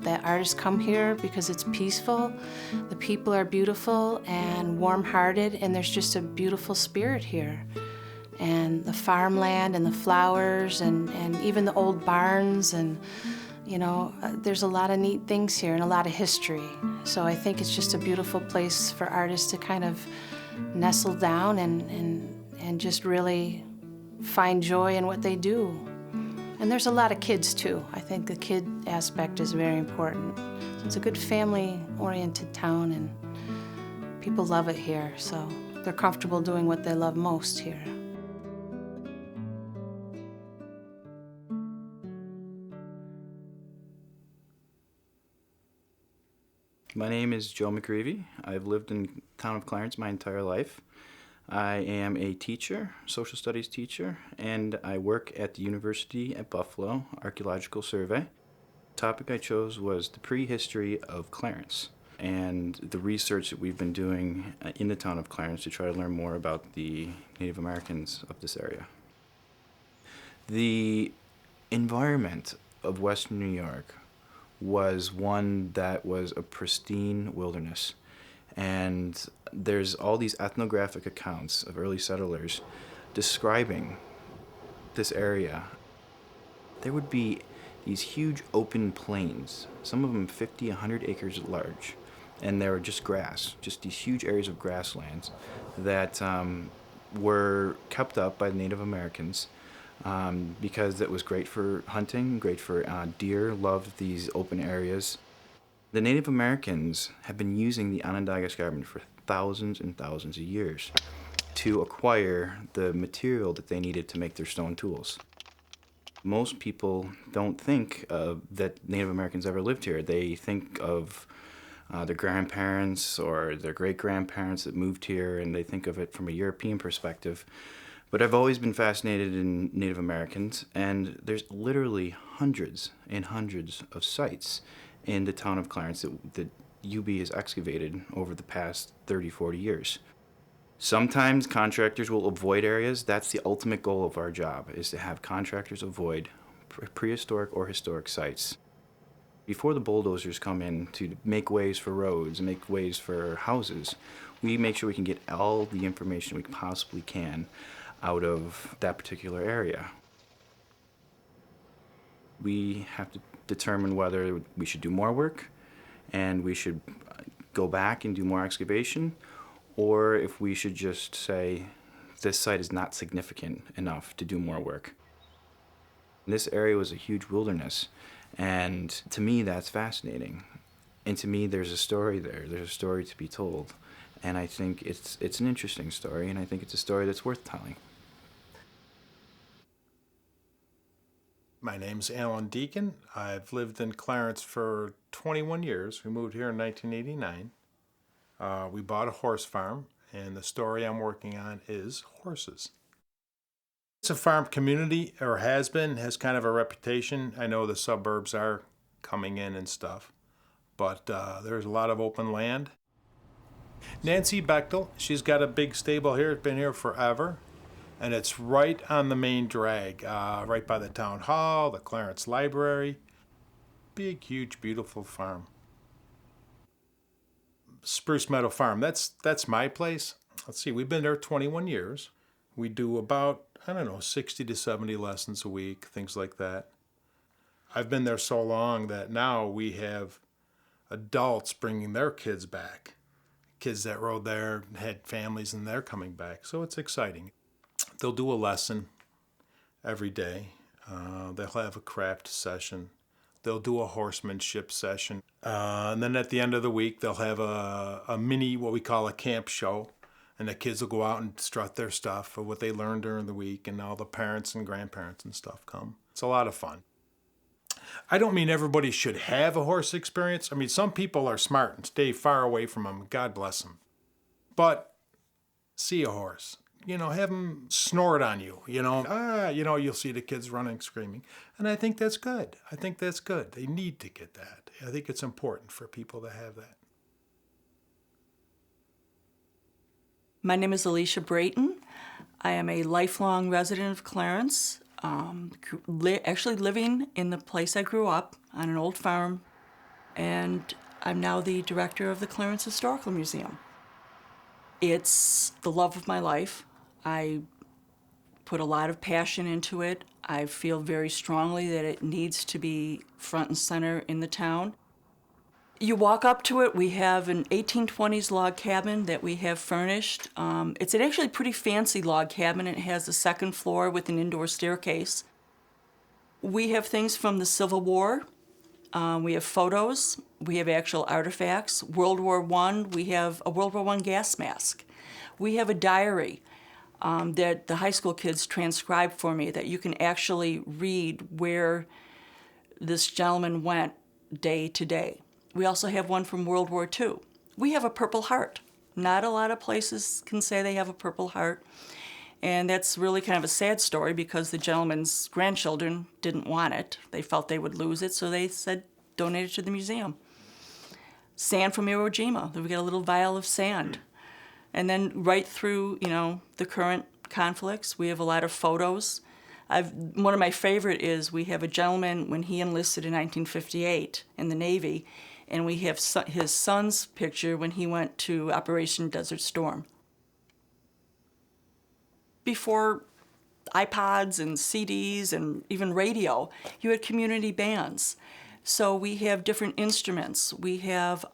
that artists come here because it's peaceful, the people are beautiful and warm-hearted, and there's just a beautiful spirit here. And the farmland and the flowers and even the old barns, and you know, there's a lot of neat things here and a lot of history. So I think it's just a beautiful place for artists to kind of nestle down and just really find joy in what they do. And there's a lot of kids too. I think the kid aspect is very important. So it's a good family-oriented town, and people love it here, so they're comfortable doing what they love most here. My name is Joe McGreevy. I've lived in the town of Clarence my entire life. I am a teacher, social studies teacher, and I work at the University at Buffalo Archaeological Survey. The topic I chose was the prehistory of Clarence and the research that we've been doing in the town of Clarence to try to learn more about the Native Americans of this area. The environment of Western New York was one that was a pristine wilderness. And there's all these ethnographic accounts of early settlers describing this area. There would be these huge open plains, some of them 50, 100 acres large. And they were just grass, just these huge areas of grasslands that were kept up by the Native Americans because it was great for hunting, great for deer, loved these open areas. The Native Americans have been using the Onondaga Escarpment for thousands and thousands of years to acquire the material that they needed to make their stone tools. Most people don't think that Native Americans ever lived here. They think of their grandparents or their great-grandparents that moved here, and they think of it from a European perspective. But I've always been fascinated in Native Americans, and there's literally hundreds and hundreds of sites in the town of Clarence that UB has excavated over the past 30, 40 years. Sometimes contractors will avoid areas. That's the ultimate goal of our job, is to have contractors avoid prehistoric or historic sites. Before the bulldozers come in to make ways for roads and make ways for houses, we make sure we can get all the information we possibly can out of that particular area. We have to determine whether we should do more work and we should go back and do more excavation, or if we should just say this site is not significant enough to do more work. This area was a huge wilderness, and to me that's fascinating. And to me there's a story there. There's a story to be told. And I think it's an interesting story, and I think it's a story that's worth telling. My name's Alan Deacon. I've lived in Clarence for 21 years. We moved here in 1989. We bought a horse farm, and the story I'm working on is horses. It's a farm community, or has been, has kind of a reputation. I know the suburbs are coming in and stuff, but there's a lot of open land. Nancy Bechtel, she's got a big stable here. It's been here forever. And it's right on the main drag, right by the town hall, the Clarence Library. Big, huge, beautiful farm. Spruce Meadow Farm, that's my place. Let's see, we've been there 21 years. We do about, 60 to 70 lessons a week, things like that. I've been there so long that now we have adults bringing their kids back. Kids that rode there had families and they're coming back, so it's exciting. They'll do a lesson every day. They'll have a craft session. They'll do a horsemanship session. And then at the end of the week, they'll have a mini, what we call a camp show. And the kids will go out and strut their stuff of what they learned during the week, and all the parents and grandparents and stuff come. It's a lot of fun. I don't mean everybody should have a horse experience. I mean, some people are smart and stay far away from them. God bless them. But see a horse. Have them snort on you, you'll see the kids running, screaming. And I think that's good. They need to get that. I think it's important for people to have that. My name is Alicia Braaten. I am a lifelong resident of Clarence, actually living in the place I grew up on an old farm, and I'm now the director of the Clarence Historical Museum. It's the love of my life. I put a lot of passion into it. I feel very strongly that it needs to be front and center in the town. You walk up to it, we have an 1820s log cabin that we have furnished. It's an actually pretty fancy log cabin. It has a second floor with an indoor staircase. We have things from the Civil War. We have photos. We have actual artifacts. World War I, we have a World War I gas mask. We have a diary that the high school kids transcribed for me that you can actually read where this gentleman went day to day. We also have one from World War II. We have a Purple Heart, Not a lot of places can say they have a Purple Heart. And that's really kind of a sad story because the gentleman's grandchildren didn't want it. They felt they would lose it, so they said donate it to the museum. Sand from Iwo Jima. We get a little vial of sand. And then right through, the current conflicts, we have a lot of photos. One of my favorite is we have a gentleman when he enlisted in 1958 in the Navy, and we have his son's picture when he went to Operation Desert Storm. Before iPods and CDs and even radio, you had community bands. So we have different instruments. We have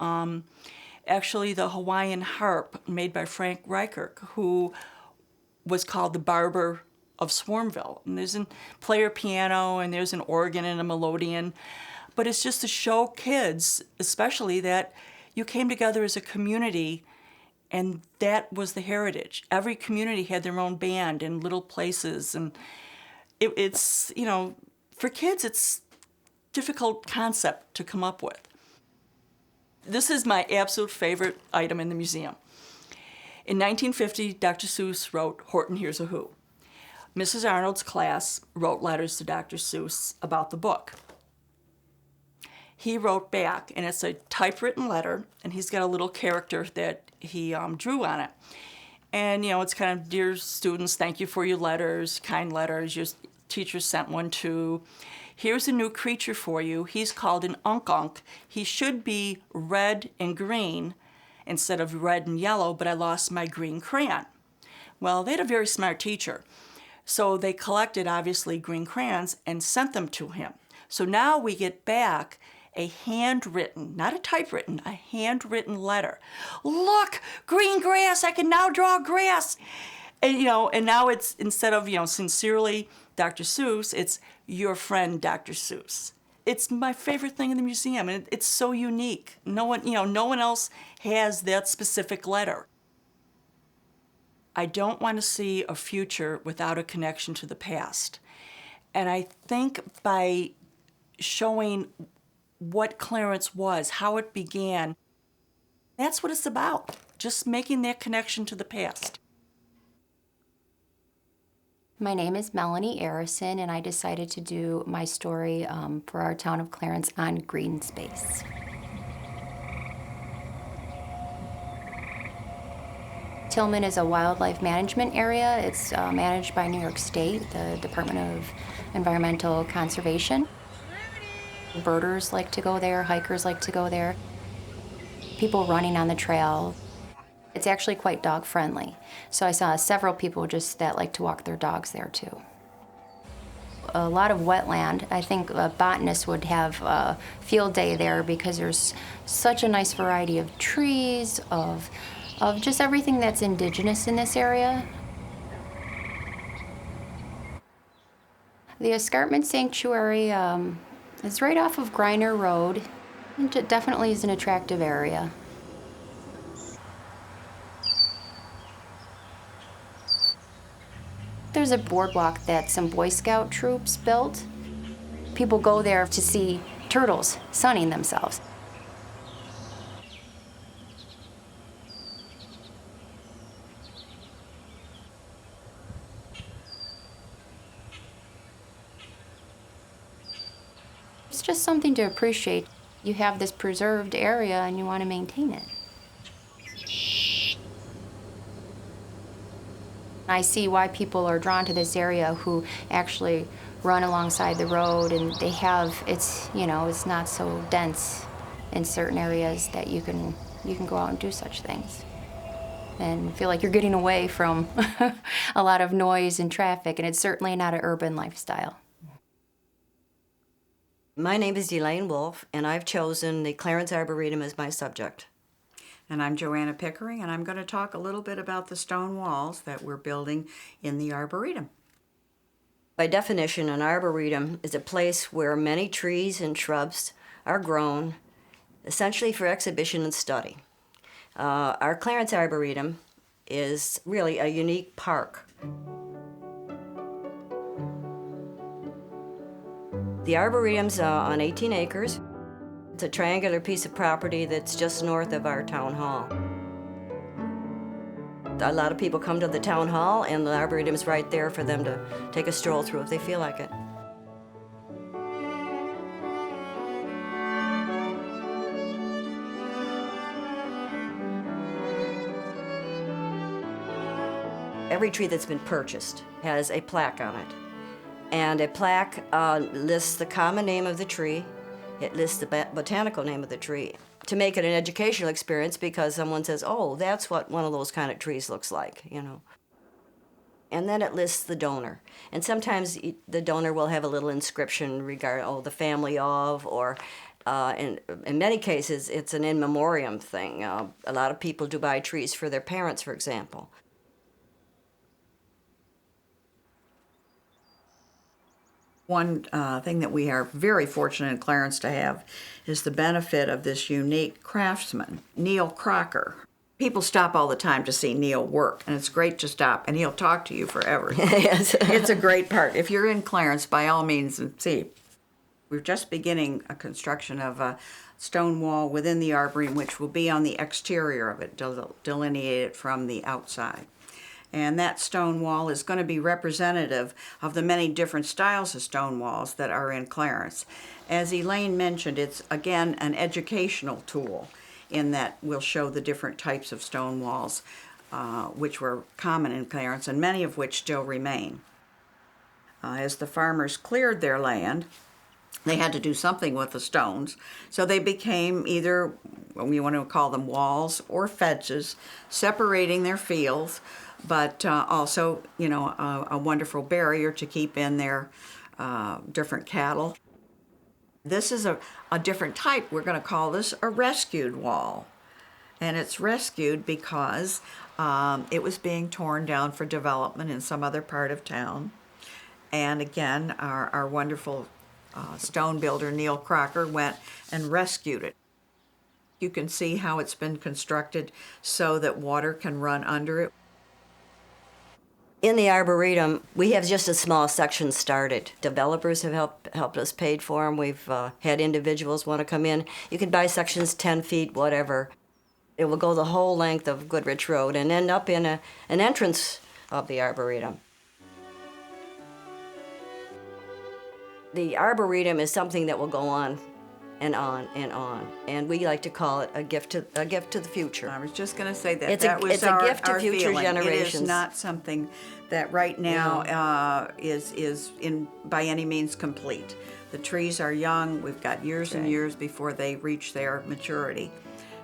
actually the Hawaiian harp made by Frank Reichert, who was called the Barber of Swarmville. And there's a player piano, and there's an organ and a melodeon. But it's just to show kids, especially, that you came together as a community, and that was the heritage. Every community had their own band in little places, and it's, for kids, it's a difficult concept to come up with. This is my absolute favorite item in the museum. In 1950, Dr. Seuss wrote Horton Hears a Who. Mrs. Arnold's class wrote letters to Dr. Seuss about the book. He wrote back, and it's a typewritten letter, and he's got a little character that he drew on it. And, it's kind of, dear students, thank you for your letters, kind letters. Your teacher sent one too. Here's a new creature for you. He's called an unk-unk. He should be red and green instead of red and yellow, but I lost my green crayon. Well, they had a very smart teacher. So they collected, obviously, green crayons and sent them to him. So now we get back a handwritten, not a typewritten, a handwritten letter. Look, green grass, I can now draw grass. And, and now it's, instead of, sincerely, Dr. Seuss, it's your friend, Dr. Seuss. It's my favorite thing in the museum, and it's so unique. No one else has that specific letter. I don't want to see a future without a connection to the past. And I think by showing what Clarence was, how it began, that's what it's about, just making that connection to the past. My name is Melany Arison, and I decided to do my story for our town of Clarence on green space. Tillman is a wildlife management area. It's managed by New York State, the Department of Environmental Conservation. Birders like to go there, hikers like to go there. People running on the trail. It's actually quite dog friendly. So I saw several people just that like to walk their dogs there too. A lot of wetland. I think a botanist would have a field day there because there's such a nice variety of trees, of just everything that's indigenous in this area. The Escarpment Sanctuary is right off of Griner Road. It definitely is an attractive area. There's a boardwalk that some Boy Scout troops built. People go there to see turtles sunning themselves. It's just something to appreciate. You have this preserved area and you want to maintain it. I see why people are drawn to this area who actually run alongside the road, and they have, it's not so dense in certain areas that you can go out and do such things and feel like you're getting away from a lot of noise and traffic, and it's certainly not an urban lifestyle. My name is Elaine Wolfe, and I've chosen the Clarence Arboretum as my subject. And I'm Joanna Pickering, and I'm going to talk a little bit about the stone walls that we're building in the Arboretum. By definition, an arboretum is a place where many trees and shrubs are grown, essentially for exhibition and study. Our Clarence Arboretum is really a unique park. The Arboretum's on 18 acres. It's a triangular piece of property that's just north of our town hall. A lot of people come to the town hall, and the Arboretum is right there for them to take a stroll through if they feel like it. Every tree that's been purchased has a plaque on it. And a plaque lists the common name of the tree. It lists the botanical name of the tree to make it an educational experience, because someone says, oh, that's what one of those kind of trees looks like, you know. And then it lists the donor. And sometimes the donor will have a little inscription regarding, oh, the family of, or in many cases, it's an in memoriam thing. A lot of people do buy trees for their parents, for example. One thing that we are very fortunate in Clarence to have is the benefit of this unique craftsman, Neil Crocker. People stop all the time to see Neil work, and it's great to stop, and he'll talk to you forever. Yes. It's a great part. If you're in Clarence, by all means, see. We're just beginning a construction of a stone wall within the Arboretum, which will be on the exterior of it, delineated from the outside. And that stone wall is going to be representative of the many different styles of stone walls that are in Clarence. As Elaine mentioned, it's, again, an educational tool in that we'll show the different types of stone walls which were common in Clarence, and many of which still remain. As the farmers cleared their land, they had to do something with the stones, so they became either, we want to call them walls or fences, separating their fields, but also, you know, a wonderful barrier to keep in their different cattle. This is a different type. We're going to call this a rescued wall. And it's rescued because it was being torn down for development in some other part of town. And again, our wonderful stone builder, Neil Crocker, went and rescued it. You can see how it's been constructed so that water can run under it. In the Arboretum, we have just a small section started. Developers have helped us paid for them. We've had individuals want to come in. You can buy sections 10 feet, whatever. It will go the whole length of Goodrich Road and end up in an entrance of the Arboretum. The Arboretum is something that will go on and on and on, and we like to call it a gift to the future. I was just going to say that. It's that was a gift to our future feeling. generations. It is not something that right now is in by any means complete. The trees are young. We've got years and years before they reach their maturity.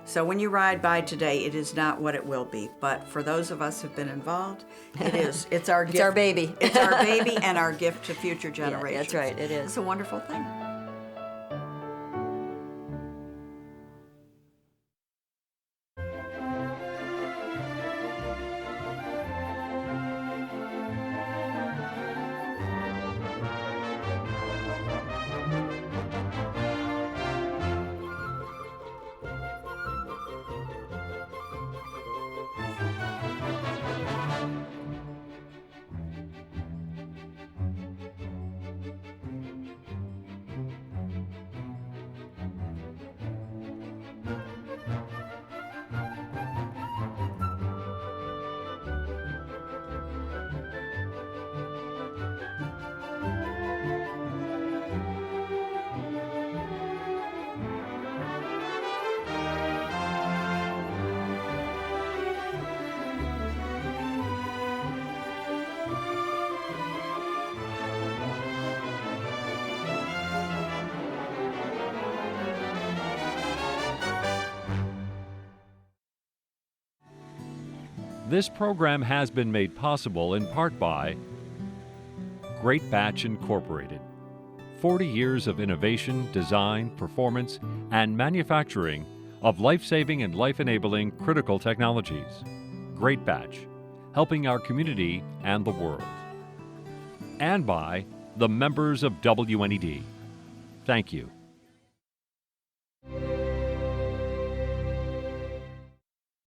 So when you ride by today, it is not what it will be. But for those of us who've been involved, it is. It's our gift. It's our baby. It's our baby and our gift to future generations. Yeah, that's right. It is. It's a wonderful thing. This program has been made possible in part by Greatbatch Incorporated. 40 years of innovation, design, performance, and manufacturing of life-saving and life-enabling critical technologies. Greatbatch, helping our community and the world. And by the members of WNED. Thank you.